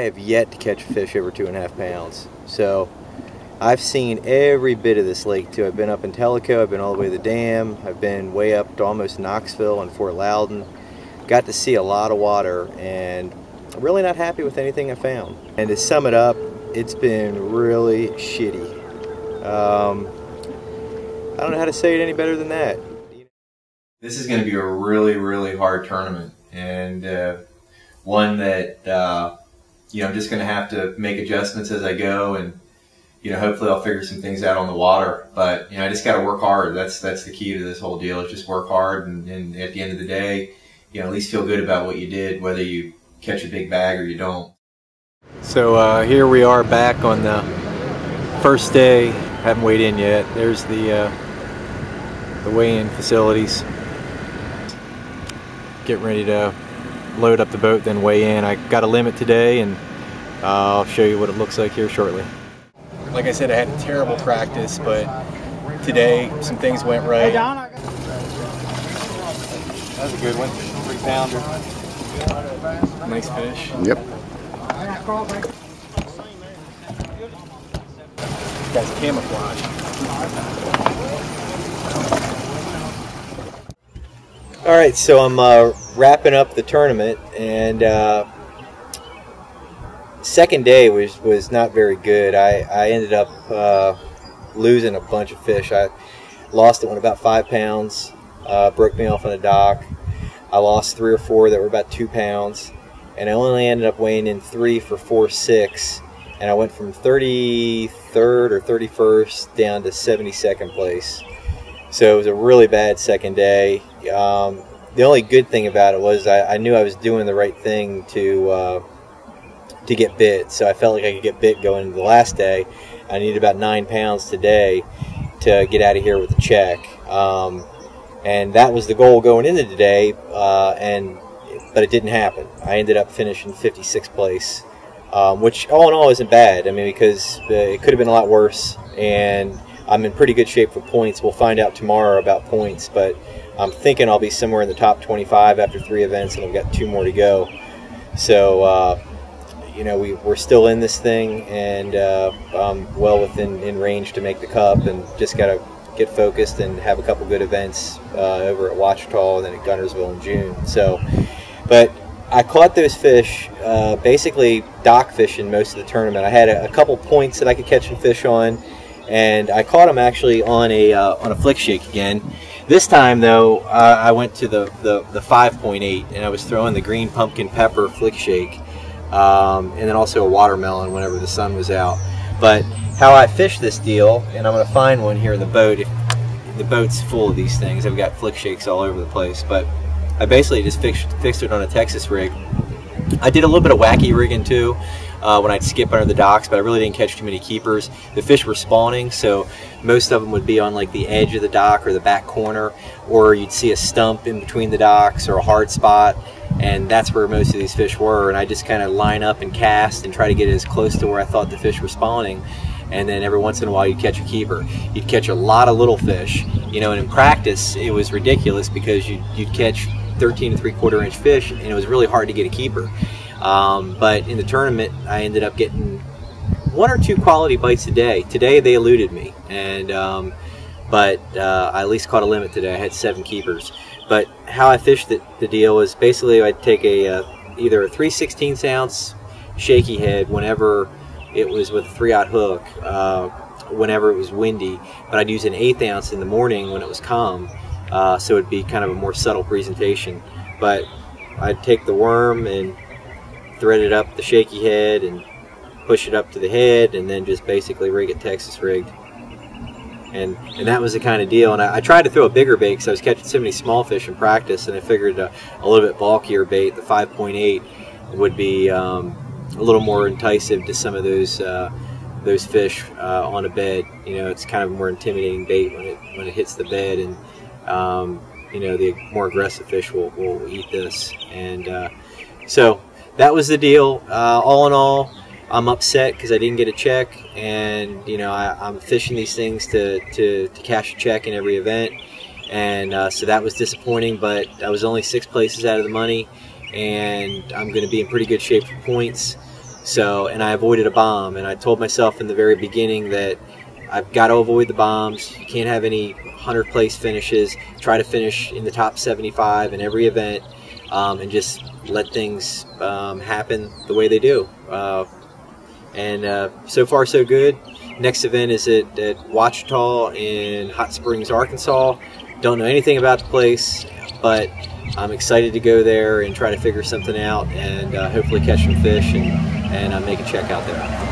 have yet to catch a fish over 2.5 pounds. So I've seen every bit of this lake too. I've been up in Tellico, I've been all the way to the dam, I've been way up to almost Knoxville and Fort Loudoun. Got to see a lot of water, and I'm really not happy with anything I found. And to sum it up, it's been really shitty. I don't know how to say it any better than that. This is going to be a really, really hard tournament, and one that I'm just going to have to make adjustments as I go, and hopefully I'll figure some things out on the water. But I just got to work hard. That's the key to this whole deal. Is just work hard, and at the end of the day, at least feel good about what you did, whether you catch a big bag or you don't. So here we are back on the first day. Haven't weighed in yet. There's the weigh-in facilities. Getting ready to load up the boat, then weigh in. I got a limit today, and I'll show you what it looks like here shortly. Like I said, I had a terrible practice, but today some things went right. That was a good one. 3-pounder. Nice fish. Yep. That's camouflage. All right, so I'm wrapping up the tournament, and second day was not very good. I ended up losing a bunch of fish. I lost at one about 5 pounds, broke me off on the dock. I lost 3 or 4 that were about 2 pounds, and I only ended up weighing in 3 for 4.6, and I went from 33rd or 31st down to 72nd place. So it was a really bad second day. The only good thing about it was I knew I was doing the right thing to get bit. So I felt like I could get bit going into the last day. I needed about 9 pounds today to get out of here with a check. And that was the goal going into today, but it didn't happen. I ended up finishing 56th place, which all in all isn't bad. I mean, because it could have been a lot worse, and I'm in pretty good shape for points. We'll find out tomorrow about points, but I'm thinking I'll be somewhere in the top 25 after 3 events, and I've got 2 more to go. So, we're still in this thing, and I'm well within range to make the cup, and just got to get focused and have a couple good events over at Ouachita and then at Guntersville in June. So, but I caught those fish basically dock fishing most of the tournament. I had a couple points that I could catch some fish on, and I caught them actually on a flick shake again. This time though, I went to the 5.8, and I was throwing the green pumpkin pepper flick shake, and then also a watermelon whenever the sun was out. But how I fish this deal, and I'm going to find one here in the boat. The boat's full of these things. I've got flick shakes all over the place, but I basically just fixed it on a Texas rig. I did a little bit of wacky rigging too when I'd skip under the docks, but I really didn't catch too many keepers. The fish were spawning, so most of them would be on like the edge of the dock or the back corner, or you'd see a stump in between the docks or a hard spot, and that's where most of these fish were. And I just kind of line up and cast and try to get as close to where I thought the fish were spawning. And then every once in a while you'd catch a keeper. You'd catch a lot of little fish, and in practice it was ridiculous because you'd catch 13 3/4 inch fish, and it was really hard to get a keeper. But in the tournament I ended up getting 1 or 2 quality bites a day. Today they eluded me, and I at least caught a limit today. I had 7 keepers. But how I fished the deal was basically I'd take either a 3/16 ounce shaky head whenever it was with a 3/0 hook, whenever it was windy, but I'd use an 1/8 ounce in the morning when it was calm, so it'd be kind of a more subtle presentation. But I'd take the worm and thread it up the shaky head and push it up to the head, and then just basically rig it Texas rigged. And that was the kind of deal. And I tried to throw a bigger bait because I was catching so many small fish in practice, and I figured a little bit bulkier bait, the 5.8, would be a little more enticing to some of those fish on a bed. It's kind of a more intimidating bait when it hits the bed, and the more aggressive fish will eat this. And so that was the deal. All in all, I'm upset because I didn't get a check, and I'm fishing these things to cash a check in every event, and so that was disappointing. But I was only 6 places out of the money, and I'm going to be in pretty good shape for points. So, and I avoided a bomb, and I told myself in the very beginning that I've got to avoid the bombs. You can't have any 100 place finishes. Try to finish in the top 75 in every event, and just let things happen the way they do. And so far so good. Next event is at Ouachita in Hot Springs, Arkansas. Don't know anything about the place, but I'm excited to go there and try to figure something out, and hopefully catch some fish and make a check out there.